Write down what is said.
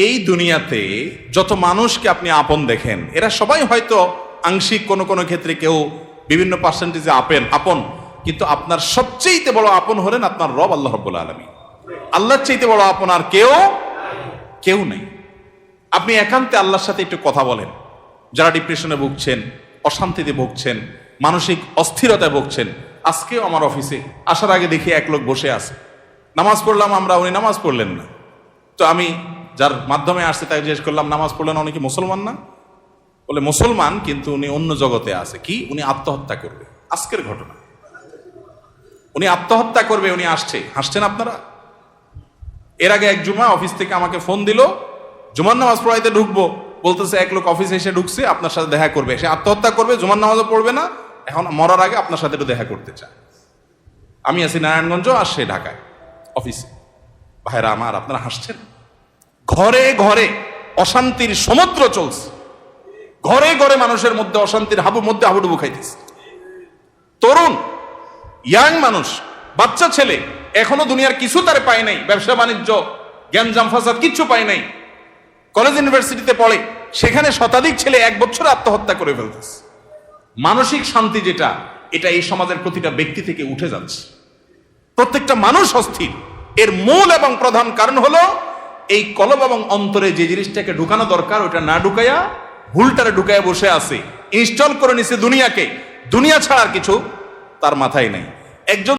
এই দুনিয়াতে যত মানুষকে আপনি আপন দেখেন, এরা সবাই হয়তো আংশিক কোনো কোনো ক্ষেত্রে কেউ বিভিন্ন পার্সেন্টেজে আপন, কিন্তু আপনার সবচেয়ে বড় আপন হলেন আপনার রব আল্লাহ রাব্বুল আলামিন। আল্লাহর চাইতে বড় আপন আর কেউ নেই। আপনি একান্তে আল্লাহর সাথে একটু কথা বলেন। যারা ডিপ্রেশনে ভুগছেন, অশান্তিতে ভুগছেন, মানসিক অস্থিরতায় ভুগছেন, আজকেও আমার অফিসে আসার আগে দেখি এক লোক বসে আছে, নামাজ পড়লাম আমরা, উনি নামাজ পড়লেন না। তো আমি যার মাধ্যমে আসছে তাই জিজ্ঞেস করলাম, নামাজ পড়লেন, উনি কি মুসলমান না? বলে মুসলমান, কিন্তু উনি অন্য জগতে আছে। কি? উনি আত্মহত্যা করবে। আজকের ঘটনা, উনি আত্মহত্যা করবে, উনি আসছে। হাসছেন আপনারা? এর আগে এক জুমা অফিস থেকে আমাকে ফোন দিল, জুমার নামাজ পড়াইতে ঢুকবো, বলতেছে এক লোক অফিসে এসে ঢুকছে, আপনার সাথে দেখা করবে, সে আত্মহত্যা করবে, জুমার নামাজও পড়বে না, এখন মরার আগে আপনার সাথে একটু দেখা করতে চায়। আমি আছি নারায়ণগঞ্জ, আর সে ঢাকায় অফিসে। ভাইরা আমার, আপনারা হাসছেন? ঘরে ঘরে অশান্তির সমুদ্র চলছে, ঘরে ঘরে মানুষের মধ্যে অশান্তির হাবুডুবু খাইতেছে। তরুণ ইয়াং মানুষ, বাচ্চা ছেলে এখনো দুনিয়ার কিছু তারে পায় নাই, ব্যবসা বাণিজ্য জ্ঞানজাম ফাসাদ কিচ্ছু পায় নাই, কলেজ ইউনিভার্সিটিতে পড়ে, সেখানে শতাধিক ছেলে এক বছরে আত্মহত্যা করে ফেলতেছে। মানসিক শান্তি যেটা, এটা এই সমাজের প্রতিটা ব্যক্তি থেকে উঠে যাচ্ছে। প্রত্যেকটা মানুষ অস্থির। এর মূল এবং প্রধান কারণ হলো এই কলব এবং অন্তরে যে জিনিসটাকে ঢুকানো দরকার ওটা না ঢুকাইয়া ভুলটারে ঢুকাইয়া বসে আছে, ইনস্টল করে নিছে দুনিয়াকে। দুনিয়া ছাড়ার কিছু তার মাথায় নাই। একজন